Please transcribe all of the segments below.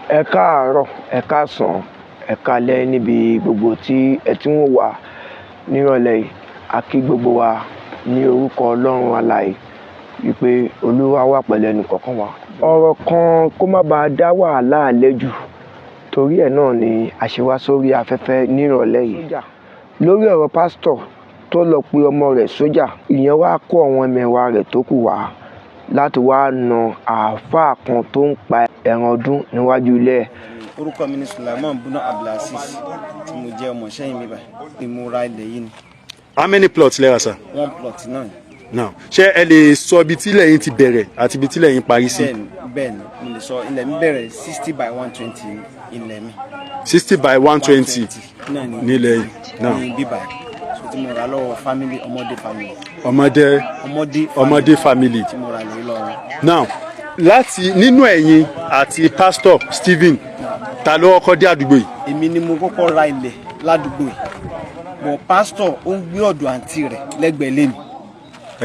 Ẹ káàárọ̀, ẹ káàsán, ẹ káalẹ́ níbi gbogbo tí ẹ ti ń wò wá nírọ̀lẹ́ yìí. A kí gbogbo wa ní orúkọ Ọlọ́run alààyè wípé Olúwa wà pẹ̀lú ẹnì kọ̀ọ̀kan wa. Ọ̀rọ̀ kan kó má bàa dá wàhálà lẹ́jù, torí ẹ̀ náà ni a ṣe wá sórí afẹ́fẹ́ nírọ̀lẹ́ yìí. Lórí ọ̀rọ̀ pásítọ̀ tó lọ pe ọmọ rẹ̀ sójà, ìyẹn wá kó àwọn ẹmẹ̀wà rẹ̀ tó kù wá láti wá na àáfàá kan tó ń pa ẹran ọdún níwájú ilé ẹ̀. Orúkọ mi ni Sulaiman Buna Abdulaziz tí mo jẹ́ ọmọ Ṣẹ́yìn mi báyìí ni mo ra ilẹ̀ yìí ni. How many plots lẹ rà sà? One plot náà ni. Now, ṣé ẹ lè sọ ibi tí ilẹ̀ yín ti bẹ̀rẹ̀ àti ibi tí ilẹ̀ yín parí sí? Bẹ́ẹ̀ni, mo lè sọ ilẹ̀ mi bẹ̀rẹ̀ 60 by 120 ilẹ̀ mi. 60 by 120 nílẹ̀ yìí. Now, ní bíbá so tí mo rà lọ́wọ́ family ọmọdé family. ọmọdé family. Tí mo rà lórí lọ́wọ́. Now, láti nínú ẹ̀yin àti pastor Stephen ta ló kọ́kọ́ dé àdúgbò yìí? Èmi ni mo kọ́kọ́ ra ilẹ̀ ládùúgbò yìí. Bọ̀ pastor ó ń gbé ọ̀dọ̀ àǹtí rẹ̀ lẹ́gbẹ̀ẹ́ lé mi.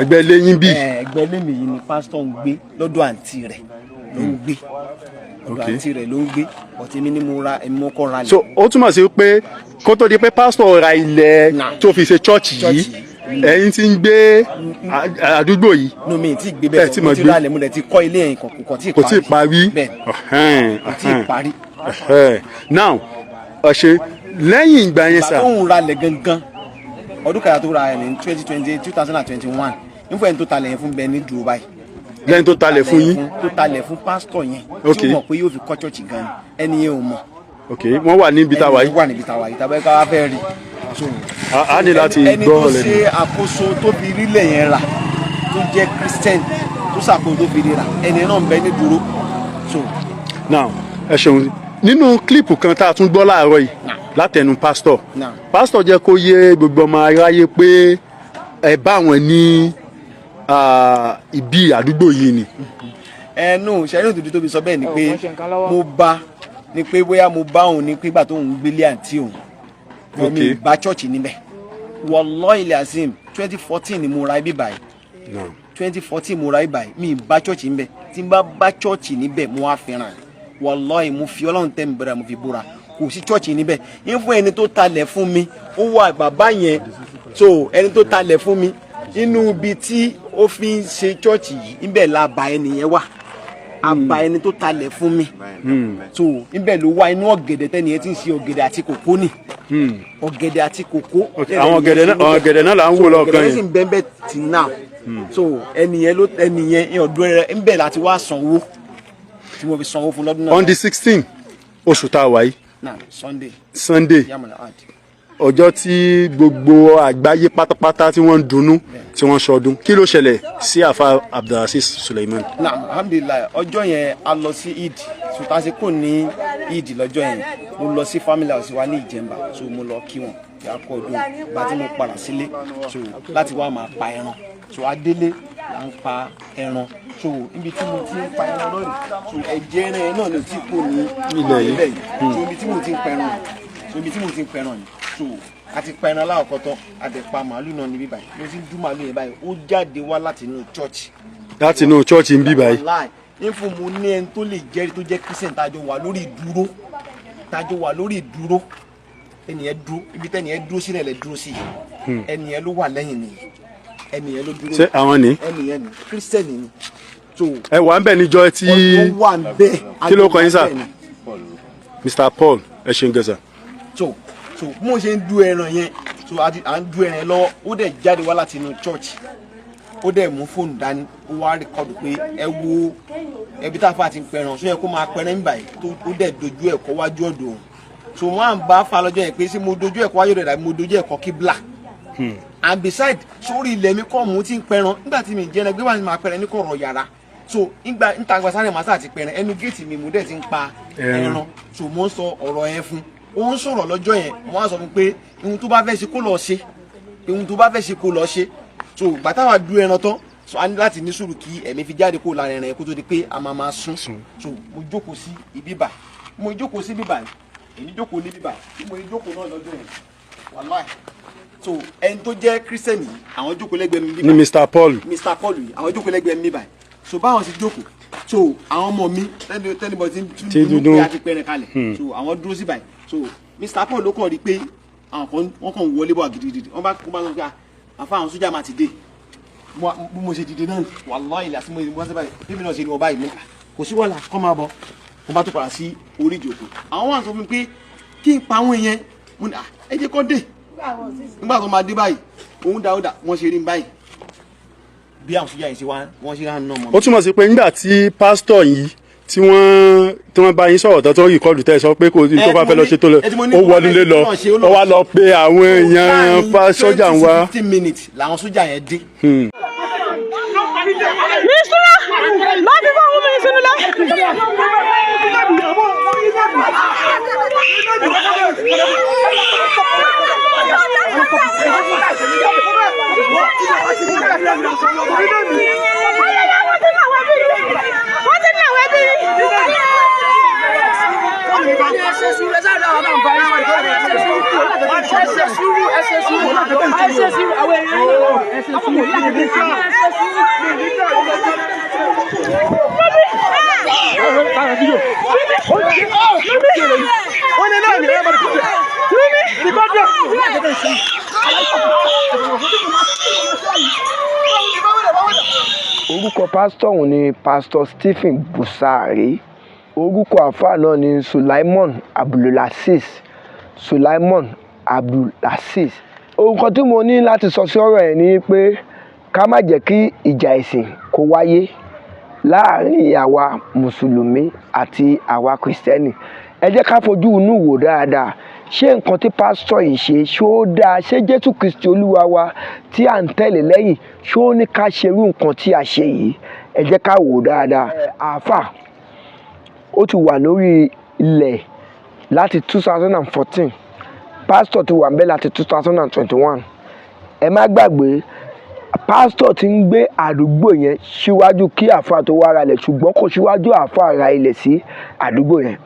Ẹgbẹ́ lẹ́yìn bí? Ẹgbẹ́ lé mi yìí ni pastor ń gbé lọ́dọ̀ àǹtí rẹ̀ ló ń gbé. Ọ̀dọ̀ àǹtí rẹ̀ ló ń gbé. Ọ̀tí mi ni mo kọ́ ra ilẹ̀. So ó túmọ̀ sí pé kó tó di pé pastor ra ilẹ̀ tó fi ṣe church yìí ẹ̀yin tí ń gbé àdúgbò yìí. No, mi ti gbé bẹ́ẹ̀ mo ti ra ilẹ̀ mo dẹ̀ ti kọ́ ilé yẹn kò tí ì parí. Bẹ́ẹ̀ kò tí ì parí. Now ọ̀ṣẹ́ lẹ́yìn ìgbà yẹn sà. Bàbá òun ra ilẹ̀ gangan ọdún kàyà tó ra ẹ̀ ní 2021 nífọ̀ ẹni tó talẹ̀ yẹn fún bẹ́ẹ̀ ní dúró báyìí. Lẹ́yìn tó talẹ̀ fún yín. Tó talẹ̀ fún pásítọ̀ yẹn tí ó mọ̀ pé yóò fi kọ́ church gan ẹni yẹn ò mọ̀. Ok, wọ́n wà níbi táwa yìí. Wọ́n wà níbi táwa yìí tàbí ká wá fẹ́ rí. A ní láti ẹni gbọ́ tó lẹ́nu. ṣe àkóso tó fi rílẹ̀ yẹn rà tó jẹ́ Christian tó ṣàkóso tó fi rí rà ẹni náà ń bẹ ní dúró. Now ẹ ṣeun nínú kílípù kan tá a tún gbọ́ láàárọ̀ yìí látẹnu pásítọ̀ jẹ́ kó yé gbogbo ọmọ aráyé pé ẹ bá wọn ní ibi àdúgbò yìí ni. Ẹnu ṣẹ́yìn òtútù tóbi sọ bẹ́ẹ̀ ni pé mo bá ni pé bóyá mo bá òun ní pé ìgbà tó ń gbélé àǹtí òun mi bá church níbẹ̀ wallahi ilazim 2014 ni mo ra ibi báyìí 2014 mo ra ibi báyìí mi bá church níbẹ̀ tí n bá church níbẹ̀ mo wá fẹ́ràn wallahi mo fi Ọlọ́run tẹ́ mi bẹ̀rẹ̀ mo fi búra kò sí church níbẹ̀ yín fún ẹni tó talẹ̀ fún mi ó wà bàbá yẹn so ẹni tó talẹ̀ fún mi inú ibi tí ó fi ń ṣe church yìí níbẹ̀ la bá ẹni yẹn wà àbá ẹni tó talẹ̀ fún mi so níbẹ̀ ló wá inú ọ̀gẹ̀dẹ̀ tẹ́ni yẹn ti ń ṣe ọ̀gẹ̀dẹ̀ àti kòkó ni ọ̀gẹ̀dẹ̀ àti kòkó. Àwọn ọ̀gẹ̀dẹ̀ náà là ń wò lọ́ọ̀kan yẹn. ọ̀gẹ̀dẹ̀ sì ń bẹ́ẹ̀ tì náà so ẹni yẹn ọdún rẹ níbẹ̀ láti wá sanwó tí mo fi sanwó fún lọ́dún náà. On the 16th oṣù tá a wà yìí. Sunday Yamana ọjọ́ tí gbogbo àgbáyé pátápátá tí wọ́n ń dunnú tí wọ́n ṣọdún kí ló ṣẹlẹ̀ sí àfa Abdulaziz Suleiman. Alhamdulilayi ọjọ́ yẹn a lọ sí Eid sùtàsí kò ní Eid lọ́jọ́ yẹn mo lọ sí family house wa ní Ìjẹ̀mbà so mo lọ kí wọn kí a kọ ọdún bá tí mo padà sílé so láti wá máa pa ẹran so adélé là ń pa ẹran so ibi tí mo ti ń pa ẹran lórí so ẹ̀jẹ̀ ẹran yẹn náà ló ti kó ní ilẹ̀ yìí so ibi tí mo ti ń pa ẹran so ibi tí mo ti ń pa ẹran yìí so àti pa ẹran aláwọ̀kọ́tọ́ àdẹ̀pá màálù náà níbí báyìí ló ti ń dún màálù yẹn báyìí ó jáde wá láti inú church. Láti inú church ń bí báyìí. ní fún mo ní ẹni tó lè jẹ́rìí tó jẹ́ Christian tájọ wà lórí ìdúró ẹnìyẹn dúró ibi tẹ́nìyẹn dúró sílẹ̀ lẹ dúró sí ẹnìyẹn ló wà lẹ́yìn nìyí ẹnìyẹn ló dúró. Ṣé àwọn ni. ẹnìyẹn ni Christian ni. ẹ wà ń bẹ̀ níjọ́ tí. ó wà ń bẹ̀. kí ló kọ yín sà. Mr. Paul ẹ ṣeun gẹ̀ẹ́sà. so mo ṣe ń du ẹran yẹn so à ń du ẹran yẹn lọ́wọ́ ó dẹ̀ jáde wá láti inú church ó dẹ̀ mú fóònù dání ó wá rìkọ́dù pé ẹ wo ẹbí tá a fà ti ń pẹran so yẹ kó máa pẹran nígbà yìí tó dẹ̀ dojú ẹ̀kọ́ wájú ọ̀dọ̀ òun so wọ́n à ń bá fa lọ́jọ́ yẹn pé sí mo dojú ẹ̀kọ́ wájú ọ̀dọ̀ dàbí mo dojú ẹ̀kọ́ kíbla and beside sórí ilẹ̀ mi kọ́ mo ti ń pẹran nígbà tí mi jẹ́ ẹgbẹ́ wà ní máa pẹran ní kọ̀rọ̀ yàrá so níta gba sáré màsá àti pẹran ẹnu géètì mi mo dẹ̀ ti ń pa ẹran so mo ń sọ ọ̀rọ̀ yẹn fún ó ń sọ̀rọ̀ lọ́jọ́ yẹn wọ́n á sọ fún pé ohun tó bá fẹ́ ṣe kó lọ ṣe ohun tó bá fẹ́ ṣe kó lọ ṣe so gbàtà wà du ẹran tán so a ní láti ní sùúrù kí ẹ̀mí fi jáde kó lára ẹran yẹn kó tó di pé a máa sún so mo jókòó sí ibi bá mo jókòó sí bíbá èmi jókòó ní bíbá tí mo jókòó náà lọ́jọ́ yẹn wàláì so ẹni tó jẹ́ Christian yìí àwọn jókòó lẹ́gbẹ̀ẹ́ mi bíbá ní Mr. Paul yìí àwọn jókòó lẹ́gbẹ̀ẹ́ mi bíbá so báwọn sì jókòó so àwọn ọmọ mi tẹ́nibọ̀ tí dúdú pé a ti pẹ́rẹ́ kalẹ̀ so àwọn dúró sí báyìí so Mr. Paul ló kàn rí pé àwọn kan wọ́n kàn wọlé bọ̀ gidigidi wọ́n bá lọ pé àfa àwọn sójà máa ti dé bí mo ṣe dìde náà wàláhì ìlà sí mo ṣe báyìí bíbí náà ṣe ni wọ́n báyìí mú kò sí wàhálà kọ́ máa bọ̀ wọ́n bá tó padà sí orí ìjòkó àwọn wà sọ fún mi pé kí n pa àwọn èèyàn mo ní ẹ jẹ́ kó dé nígbà tó máa dé báyìí òun dá wọ́n ṣe rí báyìí bí àwọn sójà yìí ṣe wá wọ́n ṣe rán náà mọ́. ó túmọ̀ sí pé nígbà tí pásítọ̀ yìí tí wọ́n bá yín sọ̀rọ̀ tó rí kọ́ọ̀lù tẹ́ sọ pé kò tó bá fẹ́ lọ ṣe tó lọ ó wọlé lọ ó wá lọ pé àwọn èèyàn sójà ń wá. 15 minutes làwọn sójà yẹn dé. Mísúra máa fi fún àwọn ọmọ yẹn sínú lọ. Orúkọ pásítọ̀ ọ̀hún ni Pastor Stephen Busari. Orúkọ àfáà náà ni Sulaiman Abdulaziz. Orúkọ tí mo ní láti sọ sí ọ̀rọ̀ ẹ̀ ni pé ká má jẹ́ kí ìjà ẹ̀sìn kó wáyé láàrin àwa mùsùlùmí àti àwa kìrìsìtẹ́nì. Ẹ jẹ́ ká fojú inú wò dáadáa. Ṣé nǹkan tí pásítọ̀ yìí ṣe ṣó dáa? Ṣé Jésù Kristi Olúwa wa tí à ń tẹ̀lé lẹ́yìn ṣó ní ká ṣerú nǹkan tí a ṣe yìí? Ẹ jẹ́ ká wò dáadáa. Àáfà ó ti wà lórí ilẹ̀ láti 2014. Pásítọ̀ ti wà ń bẹ̀ láti 2021. Ẹ má gbàgbé pásítọ̀ ti ń gbé àdúgbò yẹn síwájú kí àáfà tó wá ra ilẹ̀, ṣùgbọ́n kò síwájú àáfà ra ilẹ̀ sí àdúgbò yẹn.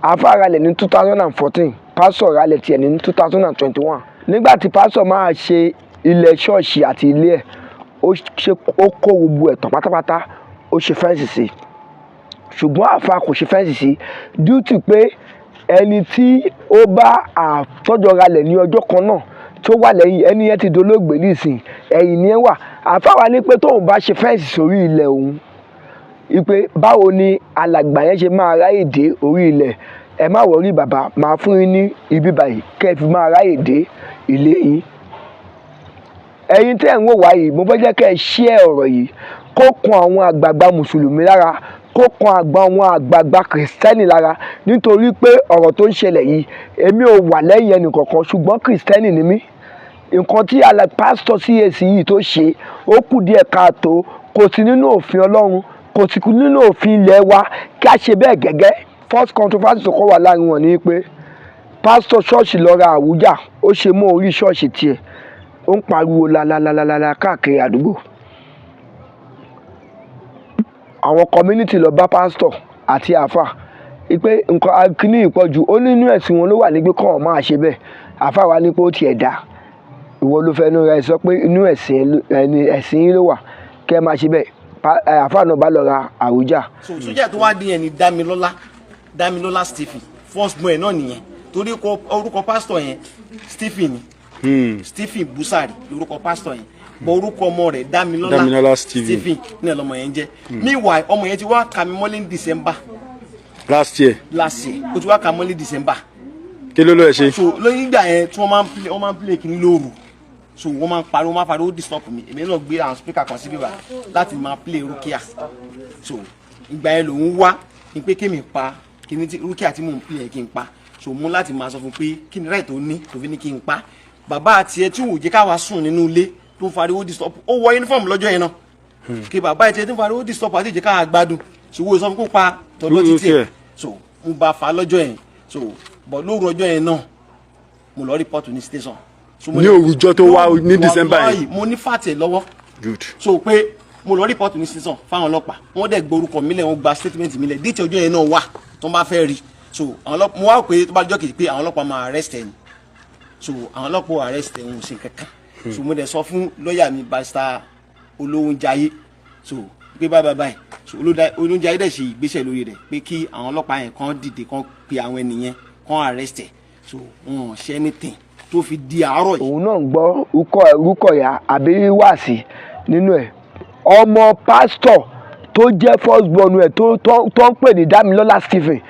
Àáfà ra ilẹ̀ ní 2014, pásítọ̀ ra ilẹ̀ tiẹ̀ ní 2021. Nígbà tí pásítọ̀ máa ṣe ilẹ̀ ṣọ́ọ̀ṣì àti ilé ẹ̀, ó kó gbogbo ẹ̀ tán pátápátá, ó ṣe fẹ́ǹsì sí. Ṣùgbọ́n àáfà kò ṣe fẹ́ǹsì sí due to pé ẹni tí ó bá àtọ́jọ́ ra ilẹ̀ ní ọjọ́ kan náà tó wà lẹ́yìn ẹni yẹn ti dolóògbé nísìn ẹ̀yìn ni ẹ wà. Àáfà wa ní pé tóun bá ṣe fẹ́ǹsì sórí ilẹ̀ òun wípé báwo ni alàgbà yẹn ṣe máa ráyè dé orí ilẹ̀. Ẹ má wọrí bàbá, máa fún yín ní ibi báyìí kẹ́ ẹ fi máa ráyè dé ilé yín. Ẹ̀yin tẹ́ ń wò wá yìí, mo fẹ́ jẹ́ kẹ́ ẹ share ọ̀rọ̀ yìí kó kan àwọn àgbààgbà mùsùlùmí lára, kó kan àwọn àgbààgbà kìrìsìtẹ́nì lára, nítorí pé ọ̀rọ̀ tó ń ṣẹlẹ̀ yìí èmi ò wà lẹ́yìn ẹnì kankan ṣùgbọ́n kìrìsìtẹ́nì ni mí. Nǹkan tí pásítọ̀ CAC yìí tó ṣe ó kù díẹ̀ káàtó, kò sí nínú òfin Ọlọ́run, kò sí nínú òfin ilẹ̀ wa kí a ṣe bẹ́ẹ̀ gẹ́gẹ́. First controversy tó kọ́ wà láàrin wọn ni pé pásítọ̀ ṣọ́ọ̀ṣì lọ ra àwùjá, ó ṣe mọ́ orí ṣọ́ọ̀ṣì tiẹ̀, ó ń pariwo lálálálálá káàkiri àdúgbò. Àwọn community lọ bá pásítọ̀ àti àáfà pé nǹkan akíní ìpọ̀jù, ó nínú ẹ̀sìn wọn ló wà nígbè kọ́ ọ̀ máa ṣe bẹ́ẹ̀. Àáfà wa ní pé ó tiẹ̀ dá, ìwọ ló fẹ́ nu rẹ̀ sọ pé inú ẹ̀sìn yín ló wà kẹ́ ẹ máa ṣe bẹ́ẹ̀. Àáfà náà bá lọ ra àwùjá. Sójà tó wá dín ẹni Dámilọ́lá Stephen first boy náà nìyẹn, torí orúkọ pásítọ̀ yẹn Stephen ni Stephen Busari lórúkọ pásítọ̀ yẹn, bọ orúkọ ọmọ rẹ̀ Dámilọ́lá Stephen ní ọlọmọ yẹn jẹ́. Meanwhile ọmọ yẹn ti wá kà mí mọ́lé ní December last year ó ti wá kà mọ́lé December. Kí ló ẹ ṣe? So lóyún ìgbà yẹn tí wọ́n máa ń play kí n lóru, so wọ́n máa ń pariwo ó disturb mi, èmi náà gbé àwọn speaker kan síbí bá láti máa play Rukia. So ìgbà yẹn lòun wá ní pé kémi pa kíní tí Rukia tí mò ń play kí n pa, so mú láti máa sọ fún pé kí ni right tó ní tó fi ní kí n pa. Bàbá àti ẹ tí ò jẹ́ káwa sùn nínú ilé tó ń fariwo disturb, ó wọ uniform lọ́jọ́ yẹn náà kí bàbá àti ẹ tí ń fariwo disturb àti ìjẹ́ káwa gbádùn, ṣùgbọ́n sọ fún kó pa tọ́lọ́ títí ẹ̀. So mo bá fa lọ́jọ́ yẹn, so bọ̀ lóru ọjọ́ yẹn náà mo lọ report ní station. Ní òwújọ́ tó wá ní December yìí mo ní fàtẹ̀ lọ́wọ́, so pé mo lọ report ní station fáwọn ọlọ́pàá, wọ́n dẹ̀ gborúkọ mi lẹ̀, wọ́n gba statement mi lẹ̀, déètì ọjọ́ yẹn náà wà tó bá fẹ́ rí. So àwọn ọlọ́pàá mo wá pé tó bá jọ́ kejì pé àwọn ọlọ́pàá máa arrest ẹ̀ ni, so àwọn ọlọ́pàá arrest ẹ̀ ń ṣe kankan. So mo dẹ̀ sọ fún lọ́ọ̀yà mi Barrister Olóhùnjayé, so pé báyìí olóúnjẹ ayé dẹ̀ ṣe ìgbésẹ̀ lórí rẹ̀ pé kí àwọn ọlọ́pàá yẹn kan dìde kan pe àwọn ènìyàn kan arrest ẹ̀ so wọn ò ṣe anything tó fi di àárọ̀ yìí. òun náà ń gbọ́ Rúkọ̀yà àbí wàásì nínú ẹ̀ ọmọ pásítọ̀ tó jẹ́ first born ẹ̀ tó ń pè ní Dámilọ́lá Stephen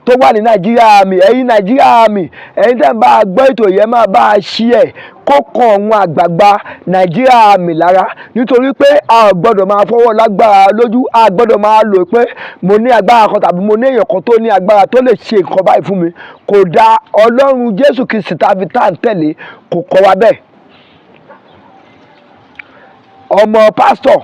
tó wà ní Nàìjíríà Army ẹ̀yin Nàìjíríà Army ẹ̀yin tẹ́ ń bá a gbọ́ ètò yẹn máa bá a ṣí ẹ̀ kọ́kàn àwọn àgbààgbà Nàìjíríà Army lára nítorí pé a gbọ́dọ̀ máa fọwọ́ lágbára lójú a gbọ́dọ̀ máa lò pé mo ní agbára kan tàbí mo ní èèyàn kan tó ní agbára tó lè ṣe nǹkan báyìí fún mi kò dá Ọlọ́run Jésù Kristi tàbí tá à ń tẹ̀lé kò kọ́ wa bẹ́ẹ̀. ọmọ pásítọ̀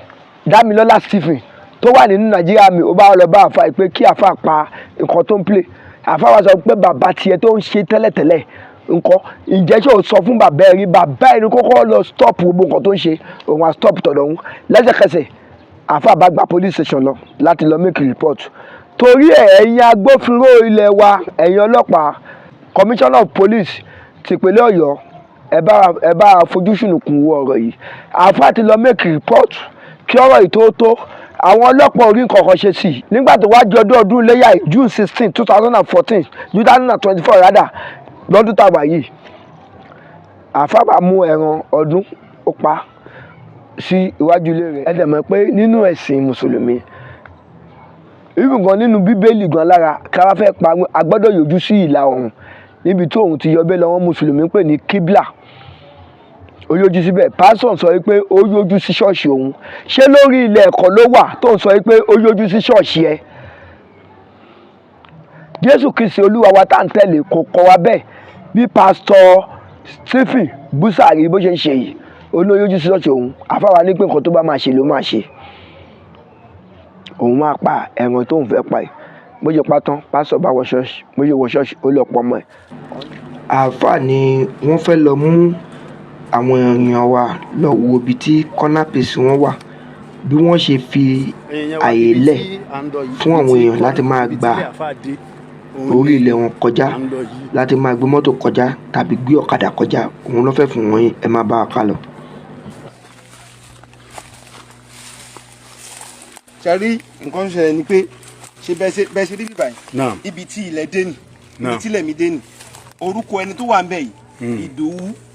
Dámilọ́lá Stephen tó wà nínú Nàìjíríà Army ó bá lọ bá àfa pé kí àfa pa nǹkan tó ń play àfa wa sọ pé bàbá tiẹ̀ tó ń ṣe tẹ́lẹ̀tẹ́lẹ̀ nǹkan ǹjẹ́ ṣé o sọ fún bàbá ẹ̀ rí bàbá ẹ̀ ní kókó lọ stop gbogbo nǹkan tó ń ṣe òun à stop tọ̀dọ̀ òun lẹ́sẹ̀kẹsẹ̀ àfa bá gba police station lọ láti lọ make report torí ẹ̀yin agbófinró ilẹ̀ wa ẹ̀yin ọlọ́pàá commissioner of police tìpínlẹ̀ Ọ̀yọ́ ẹ bá fojú sùnùkùn wo ọ̀rọ̀ yìí àfa ti lọ make report kí ọ̀rọ̀ yìí tó àwọn ọlọ́pàá orí nǹkan kan ṣe sí i nígbà tó wá di ọdún iléyà June 16 2014 2024 rádà lọ́dún tàwa yìí àfàbà mú ẹran ọdún ó pa sí iwájú ilé rẹ̀ ẹ dẹ̀ mọ̀ pé nínú ẹ̀sìn mùsùlùmí irú gan nínú bíbélì gan lára kára fẹ́ pa a gbọ́dọ̀ yọjú sí ìlà oòrùn níbi tí òun ti yọ bẹ́ẹ̀ lọ́wọ́ mùsùlùmí pè ní kíblà ó yọjú síbẹ̀ pásọ̀ sọ pé ó yọjú sí ṣọ́ọ̀ṣì òun ṣé lórí ilẹ̀ ẹ̀kọ́ ló wà tó ń sọ pé ó yọjú sí ṣọ́ọ̀ṣì ẹ Jésù Kristi Olúwa wa tá à ń tẹ̀lé kò kọ́ wa bẹ́ẹ̀ bí pásítọ̀ Stephen Busari bó ṣe ń ṣe yìí olóyójú sí ṣọ́ọ̀ṣì òun àfáwa ní pé nǹkan tó bá máa ṣe ló máa ṣe òun máa pa ẹran tóun fẹ́ pa ẹ̀ bó ṣe pa tán pásítọ̀ bá wọ ṣọ́ọ̀ṣì bó ṣe wọ ṣọ́ọ̀ṣì ó lọ pọ̀ mọ́ ẹ̀. àáfàá ni wọ́n fẹ́ lọ mú àwọn èèyàn wa lọ wo ibi tí corner piece wọn wà bí wọ́n ṣe fi àyè lẹ̀ fún àwọn èèyàn láti máa gba orí ilẹ̀ wọn kọjá láti máa gbé mọ́tò kọjá tàbí gbé ọ̀kadà kọjá òun ló fẹ́ fún wọn yín ẹ máa bá a kà lọ. ṣe rí nǹkan ṣẹlẹ̀ ni pé ṣe bẹ́ẹ̀ ṣe rí bíbá yìí ibi tí ilẹ̀ dé nì ibi tí ilẹ̀ mi dé nì orúkọ ẹni tó wà ń bẹ̀ yìí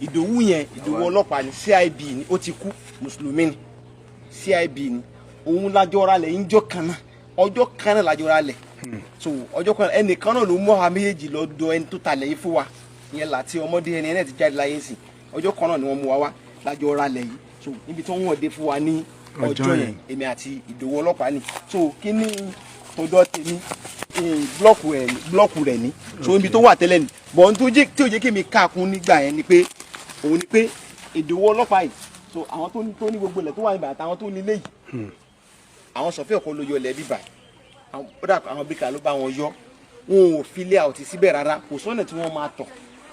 ìdòwú yẹn ìdòwú ọlọ́pàá ni CIB ni ó ti kú mùsùlùmí ni CIB ni òun lájọ ra lẹ̀ ọjọ́ kan náà lájọ ra lẹ̀ so ọjọ́ kan ẹnìkan náà ló mú àwọn méjèèjì lọ́dọ̀ ẹni tó talẹ̀ yìí fún wa ìyẹn láti ọmọdé ẹni ẹ̀ ti jáde láyé sí ọjọ́ kan náà ni wọ́n mú wa wá lájọ ra lẹ̀ yìí so níbi tí wọ́n dé fún wa ní ọjọ́ yẹn èmi àti ìdòwú ọlọ́pàá ni so kí ni tọjọ́ tèmi blọọkù rẹ̀ ní so ibi tó wà tẹ́lẹ̀ ni bọ̀ tí ò jẹ́ kí mi káàkún nígbà yẹn ni pé òun ni pé ìdòwú ọlọ́pàá yìí so àwọn tó ní gbogbo ilẹ̀ tó wà níbà àtàwọn tó ní ilé yìí àwọn sọ̀fẹ́ ọ̀kan ló yọ ilẹ̀ bíbà àwọn bíkà ló bá wọn yọ wọn ò fi lé àwòtí síbẹ̀ rárá kò sọ́nà tí wọ́n máa tọ̀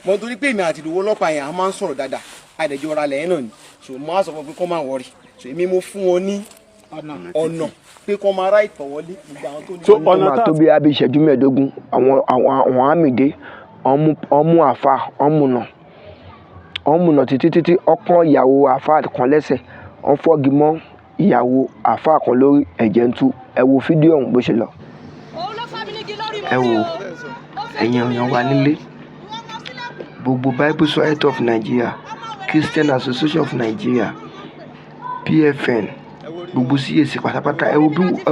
mọ́ torí pé èmi àti ìdòwú ọlọ́pàá yẹn a máa ń sọ̀rọ̀ dáadáa àìdẹ̀jọ́ ra lẹ́yìn náà ni so mo á sọ fún pé kọ́ máa wọ̀rì so èmi mo fún wọn ní ọ̀nà pé kọ́ máa rá ìtọ̀wọ́lé ìgbà àwọn tó ní. so ọ̀nà tó bí abẹ́ ìṣẹ́jú mẹ́ẹ̀ẹ́dógún àwọn àmìdé ọmú àfa ọmúnà títí ọkàn ìyàwó àfa kan lẹ́sẹ̀ wọ́n fọ́gi mọ́ ìyàwó àfa kan lórí ẹ̀jẹ̀ ń tú ẹ wo fídíò ọ̀hún bó ṣe lọ. ẹ wo ẹ̀yin èèyàn wa nílé gbogbo Bible Society of Nigeria Christian Association of Nigeria PFN gbogbo CAC pátápátá ẹ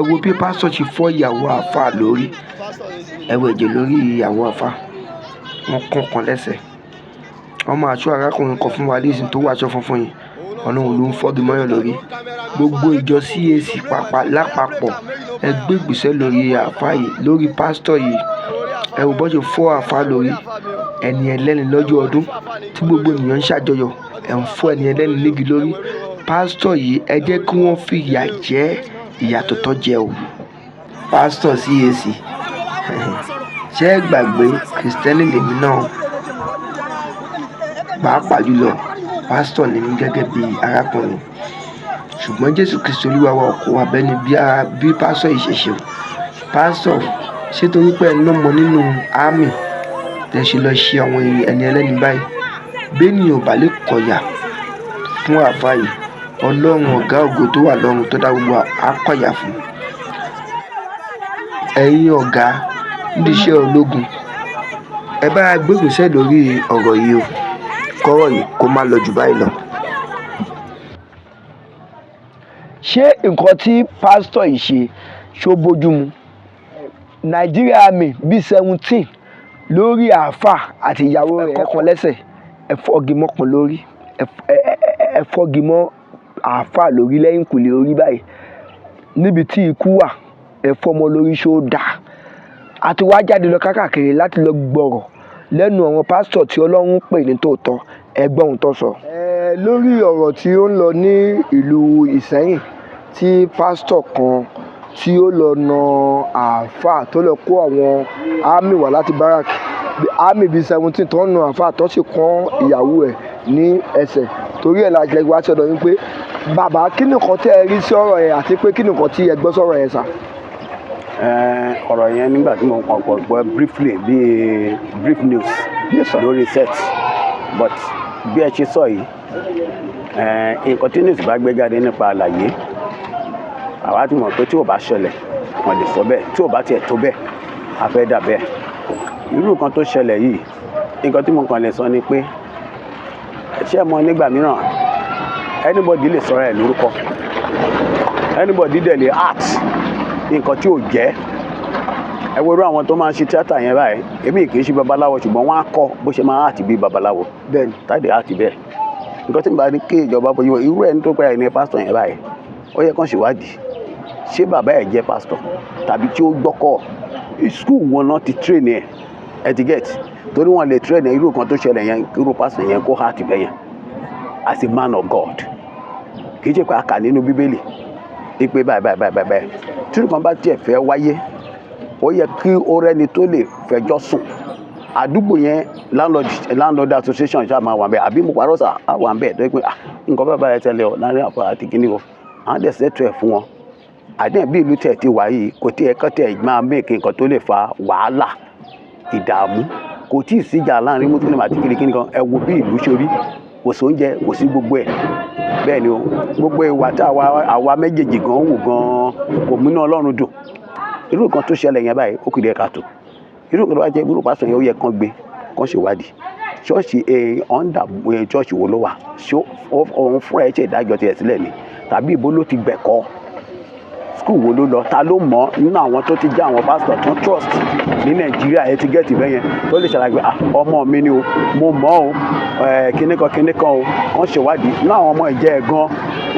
wo bí pásítọ̀ ṣe fọ́ ìyàwó àfa lórí ẹ wo ẹ̀jẹ̀ lórí ìyàwó àfa wọn kàn lẹ́sẹ̀ wọ́n máa ṣọ́ arákùnrin kan fún wa lẹ́sìn tó wàṣọ funfun yìí ọlọ́run ló ń fọ́gi mọ́yàn lórí gbogbo ìjọ CAC lápapọ̀ ẹ gbé ìgbésẹ̀ lórí àfa yìí lórí pásítọ̀ yìí ẹ wò bọ́ ṣe fọ́ àfa lórí ẹni ẹlẹ́ni lọ́jọ́ ọdún tí gbogbo ènìyàn ń ṣàjọyọ̀ ẹ̀ ń fọ́ ẹni ẹlẹ́ni lébi lórí pásítọ̀ yìí ẹ jẹ́ kí wọ́n fi ìyà jẹ ìyà tó tọ́ jẹ o. pásítọ̀ CAC ṣé ẹ gbàgbé kìrìsìtẹ́nì lèmi náà pàápàá jùlọ pásítọ̀ ni mí gẹ́gẹ́ bí arákùnrin ṣùgbọ́n Jésù Kristi Olúwa wa kò wá bẹ́ni bí pásítọ̀ yìí ṣe ṣe o. pásítọ̀ ṣé torí pé ẹ lọ́mọ nínú ámì tẹ́ ṣe lọ ṣe àwọn ẹni ẹlẹ́ni báyìí bẹ́ẹ̀ni ò bá lè kọ̀yà fún àfa yìí Ọlọ́run ọ̀gá ògo tó wà lọ́run tó dá gbogbo á kọ̀yà fún. Ẹ̀yin ọ̀gá nídìí iṣẹ́ ológun, ẹ bá gbégbèsè lórí ọ̀rọ̀ yìí o, kọ́rọ̀ yìí kó má lọ jù báyìí lọ. Ṣé nǹkan tí pásítọ̀ yìí ṣe ṣó bójú mu? Nàìjíríà Army bíi 17 lórí àáfà àti ìyàwó rẹ̀ kọ́kan lẹ́sẹ̀, ẹ fọ́gi mọ́kàn lórí, ẹ fọ́gi mọ́ àáfà lórí lẹ́yìn kùlé orí báyìí níbi tí ikú wà, ẹ fọ́mọ lórí ṣó dáa. A ti wá jáde lọ káàkiri láti lọ gbọ́rọ̀ lẹ́nu àwọn pásítọ̀ tí Ọlọ́run pè ní tòótọ́, ẹgbọ́n ohun tó sọ. Lórí ọ̀rọ̀ tí ó ń lọ ní ìlú Ìsẹ́yìn tí pásítọ̀ kan tí ó lọ na àáfà tó lọ kó àwọn ámì wá láti báràkì, ámì bíi 17 tó ń na àáfà tó sì kán ìyàwó ẹ̀ ní ẹsẹ̀. Torí ẹ̀ la jẹ́ wá sí ọ̀dọ̀ yín pé bàbá kí nìkan tí ẹ rí sí ọ̀rọ̀ yẹn àti pé kí nìkan tí ẹ gbọ́ sọ̀rọ̀ yẹn sà. Ọ̀rọ̀ yẹn nígbà tí mo kàn gbọ́ briefly bíi brief news lórí set, but bí ẹ ṣe sọ yìí nǹkan tí news bá gbé jáde nípa àlàyé àwa ti mọ̀ pé tí ò bá ṣẹlẹ̀ wọ́n lè sọ bẹ́ẹ̀, tí ò bá tiẹ̀ tó bẹ́ẹ̀ a fẹ́ dà bẹ́ẹ̀. Irú nǹkan tó ṣẹlẹ̀ yìí, nǹkan tí mo kàn lè sọ ni pé ṣé mọ̀ nígbà mìíràn anybody lè sọ̀rọ̀ ẹ̀ lórúkọ, anybody dẹ̀ lè act nǹkan tí ò jẹ́. Ẹ wo irú àwọn tó máa ń ṣe tíátà yẹn báyìí, èmi kì í ṣe babaláwo ṣùgbọ́n wọ́n á kọ́ bó ṣe máa àti bí babaláwo Bẹ́ẹ̀ni. tàbí àti bẹ́ẹ̀. Nǹkan tí mo bá ní kí ìjọba bójú irú ẹni tó pẹ́ ní pásítọ̀ yẹn báyìí ó yẹ kán ṣèwádìí ṣé bàbá ẹ̀ jẹ́ pásítọ̀ tàbí tí ó gbọ́kọ̀ skul wọn náà ti train ẹ̀ etiquette torí wọn lè train irú nǹkan tó ṣẹlẹ̀ yẹn irú pásítọ̀ yẹn kó àti bẹ́ẹ̀ yẹn as a man of God. Kì í ṣe pé a kà nínú bíbélì pé báyìí tí nǹkan bá tiẹ̀ fẹ́ wáyé ó yẹ kí ó rẹ́ni tó lè fẹjọ́ sùn. Àdúgbò yẹn landlord association ṣáà máa wà bẹ́ẹ̀ àbí mo parọ́ sà á wà bẹ́ẹ̀ tó yẹ pé nǹkan bá báyìí tẹ́lẹ̀ ọ láàrin àpò àti kíní o àwọn dẹ̀ sẹ́tù ẹ̀ fún wọn. Àdéhùn bí ìlú tẹ̀ ti wà yìí kò tí ẹ kọ́tẹ̀ máa mẹ́ẹ̀kì nǹkan tó lè fa wàhálà ìdààmú, kò tí ì síjà láàrin mùsùlùmí àti kíní kan. Ẹ wo bí ìlú ṣe rí, kò sóúnjẹ kò sí gbogbo ẹ̀. Bẹ́ẹ̀ ni o, gbogbo ìwà tí àwa méjèèjì gan wù gan kò múná Ọlọ́run dùn. Irú nǹkan tó ṣẹlẹ̀ yẹn báyìí ó kù díẹ̀ káàtó. Irú nǹkan tó bá jẹ́ irú pásítọ̀ yẹn ó yẹ kán gbé kán ṣèwádìí. Ṣọ́ọ̀ṣì under ṣọ́ọ̀ṣì wo ló wà? Ṣé òun fúnra ẹ̀ ṣe ìdájọ́ tiẹ̀ sílẹ̀ ni tàbí ibo ló ti gbẹ̀kọ́? Skul wo ló lọ? Ta ló mọ̀ nínú àwọn tó ti jẹ́ àwọn pásítọ̀ tó trust ní Nàìjíríà ẹ ti gẹ́ẹ̀tì bẹ́yẹn tó lè ṣàlàyé ọmọ mi ni o, mo mọ̀ o, kíní kan o, kán ṣèwádìí. Ní àwọn ọmọ ìjẹ́ ẹ̀ gan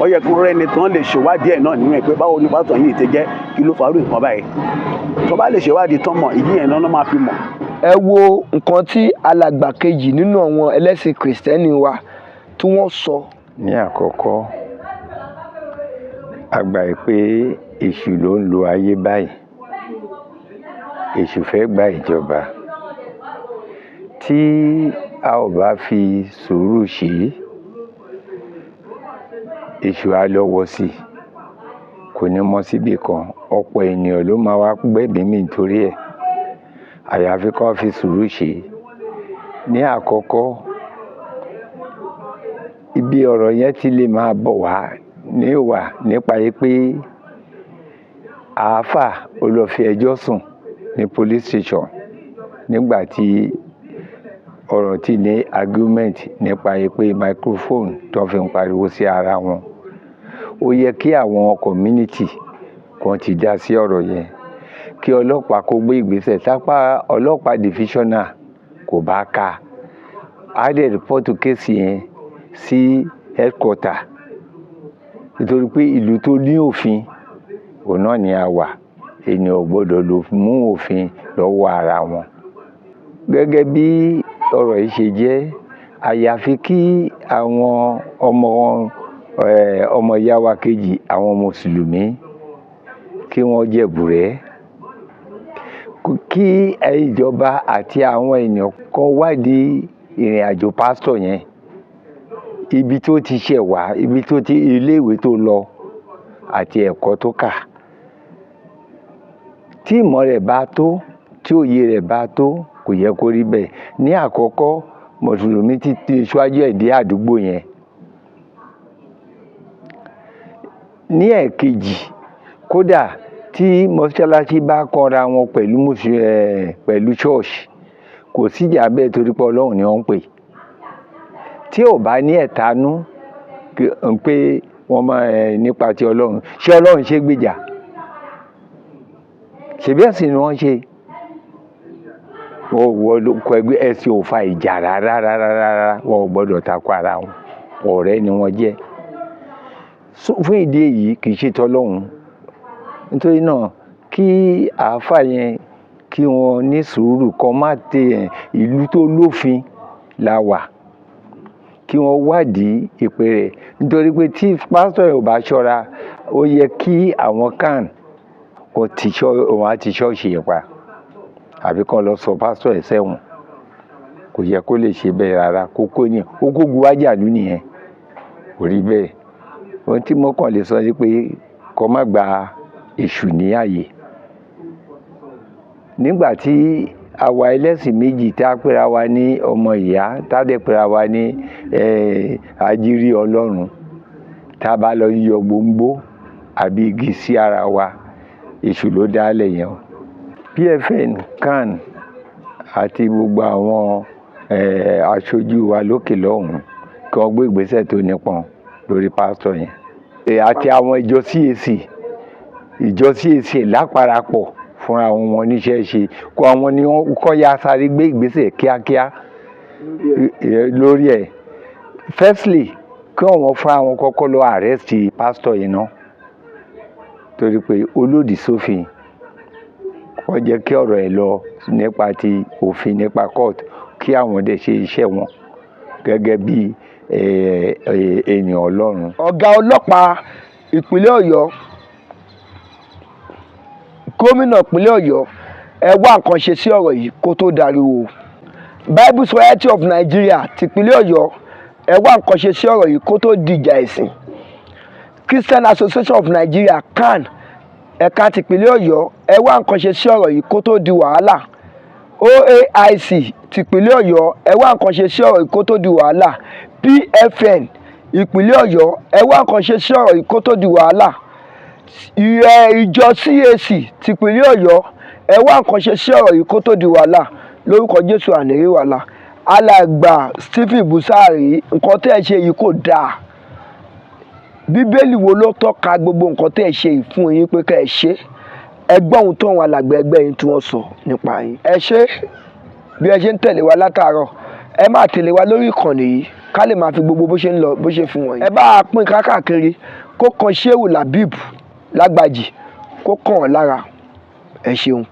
ó yẹ kó rẹ́ni tán lè ṣèwádìí ẹ̀ náà nínú ẹ̀ pé báwo ni pásítọ̀ yìí ti jẹ́, kí ló farú nǹkan báyìí. Tó bá lè ṣèwádìí tán mọ̀ ìdí yẹn náà máa fi mọ̀. Ẹ wo nǹkan tí alàgbà kejì nínú àwọn ẹlẹ́sìn kìrìsìtẹ́nì wa tí wọ́n sọ. Ní àkọ́kọ́ a gbà pé èṣù ló ń lo ayé báyìí, èṣù fẹ́ gba ìjọba. Tí a ò bá fi sùúrù ṣe èṣù á lọ́wọ́ sí, kò ní mọ síbì kan. Ọ̀pọ̀ ènìyàn ló máa wá gbẹ̀mí mì nítorí ẹ̀, àyàfi kó fi sùúrù ṣe. Ní àkọ́kọ́ ibi ọ̀rọ̀ yẹn ti lè máa bọ̀ wá nípa pé àáfà ó lọ fi ẹjọ́ sùn ní police station nígbà tí ọ̀rọ̀ ti ní argument nípa pé microphone tó fi ń pariwo sí ara wọn. Ó yẹ kí àwọn community kan ti dá sí ọ̀rọ̀ yẹn, kí ọlọ́pàá kó gbé ìgbésẹ̀. Tápá ọlọ́pàá divisional kò bá ká, á dẹ̀ report case yẹn sí headquarter nítorí pé ìlú tó ní òfin òun náà ni a wà. Ènìyàn ò gbọ́dọ̀ lò mú òfin lọ́wọ́ ara wọn. Gẹ́gẹ́ bí ọ̀rọ̀ yìí ṣe jẹ́, àyàfi kí àwọn ọmọ ìyá wa kejì àwọn mùsùlùmí kí wọ́n jẹ̀bùrẹ́, kí ìjọba àti àwọn ènìyàn kan wádìí ìrìn àjò pásítọ̀ yẹn, ibi tó ti ṣẹ̀ wá, ibi tó ti iléèwé tó lọ àti ẹ̀kọ́ tó kà. Tí ìmọ̀ rẹ̀ bá tó, tí òye rẹ̀ bá tó, kò yẹ kó rí bẹ́ẹ̀. Ní àkọ́kọ́ mùsùlùmí ti ṣíwájú ẹ̀ dé àdúgbò yẹn. ní ẹ̀kejì kódà tí mọ́ṣáláṣí bá kọ́ra wọn pẹ̀lú ṣọ́ọ̀ṣì kò síjà bẹ́ẹ̀ torí pé ọlọ́run ni wọ́n ń pè tí ò bá ní ẹ̀tanú pé wọ́n máa nípa ti ọlọ́run ṣé ọlọ́run ṣe gbèjà ṣèbí ẹ̀sìn ni wọ́n ṣe wọ́n kọ ẹgbẹ́ ẹ̀sìn ò fa ìjà rárá wọn ò gbọ́dọ̀ takò ara wọn ọ̀rẹ́ ni wọ́n jẹ́ fún ìdí èyí kì í ṣe tọ́lọ́run nítorí náà kí àáfà yẹn kí wọ́n ní sùúrù kó má tẹ ìlú tó lófin la wà kí wọ́n wádìí ìpè rẹ̀ nítorí pé tí pásítọ̀ yẹn ò bá ṣọ́ra ó yẹ kí àwọn kan kò ti ṣọ́ọ̀ṣì yẹn pa àbí kan lọ sọ pásítọ̀ ẹ̀ sẹ́wọ̀n kò yẹ kó lè ṣe bẹ́ẹ̀ rárá kókó ni ó kógun wájàlú nìyẹn kò rí bẹ́ẹ̀ ohun tí mo kàn lè sọ ni pé kó má gba èṣù ní àyè nígbà tí àwa ẹlẹ́sìn méjì tá a pera wa ní ọmọ ìyá tá a dẹ̀ pera wa ní ajírí ọlọ́run tá a bá lọ yọ gbòǹgbò àbí igi sí ara wa èṣù ló dálẹ̀ yẹn o PFN CAN àti gbogbo àwọn aṣojú wa lókè lọ́hùn-ún kí wọ́n gbé ìgbésẹ̀ tó nípọn lórí pásítọ̀ yẹn àti àwọn ìjọ CAC láparapọ̀ fúnra wọn níṣẹ́ ṣe kó àwọn ni wọ́n kọ́ ya sáré gbé ìgbésẹ̀ kíákíá lórí ẹ̀ firstly kí wọ́n fúnra wọn kọ́kọ́ lọ arrest pásítọ̀ yìí náà torí pé olódì sófin wọ́n jẹ́ kí ọ̀rọ̀ ẹ̀ lọ nípa ti òfin nípa court kí àwọn dẹ̀ ṣe iṣẹ́ wọn gẹ́gẹ́ bí ènìyàn ọlọ́run. ọ̀gá ọlọ́pàá ìpínlẹ̀ ọ̀yọ́ gómìnà ìpínlẹ̀ ọ̀yọ́ ẹ wá nǹkan ṣe sí ọ̀rọ̀ yìí kó tó dariwo Bible Society of Nigeria tìpínlẹ̀ ọ̀yọ́ ẹ wá nǹkan ṣe sí ọ̀rọ̀ yìí kó tó dìjà ẹ̀sìn Christian Association of Nigeria CAN ẹ̀ka tìpínlẹ̀ ọ̀yọ́ ẹ wá nǹkan ṣe sí ọ̀rọ̀ yìí kó tó di wàhálà OAIC tìpínlẹ̀ ọ̀yọ́ ẹ wá nǹkan ṣe sí ọ̀rọ̀ yìí kó tó di wàhálà PFN ìpínlẹ̀ ọ̀yọ́ ẹ wá nǹkan ṣe sí ọ̀rọ̀ yìí kó tó di wàhálà ìjọ CAC tìpínlẹ̀ ọ̀yọ́ ẹ wá nǹkan ṣe sí ọ̀rọ̀ yìí kó tó di wàhálà lórúkọ Jésù ànírí wàhálà alàgbà Stephen Busari nǹkan tẹ́ ẹ ṣe yìí kò dáa bíbélì wo ló tọ́ka gbogbo nǹkan tẹ́ ẹ ṣe yìí fún yín pé ká ẹ ṣe ẹgbọ́n ohun tó àwọn alàgbà ẹgbẹ́ yín tí wọ́n sọ nípa yín ẹ ṣe bí ẹ ṣe ń tẹ̀lé wa látàárọ̀ ẹ máa tẹ̀lé wa lórí ìkànnì yìí ká lè máa fi gbogbo bó ṣe ń lọ bó ṣe fi wọ̀nyí ẹ bá a pín káàkiri kó kan Shehu Labib Lágbàjì kó kàn án lára ẹ ṣeun.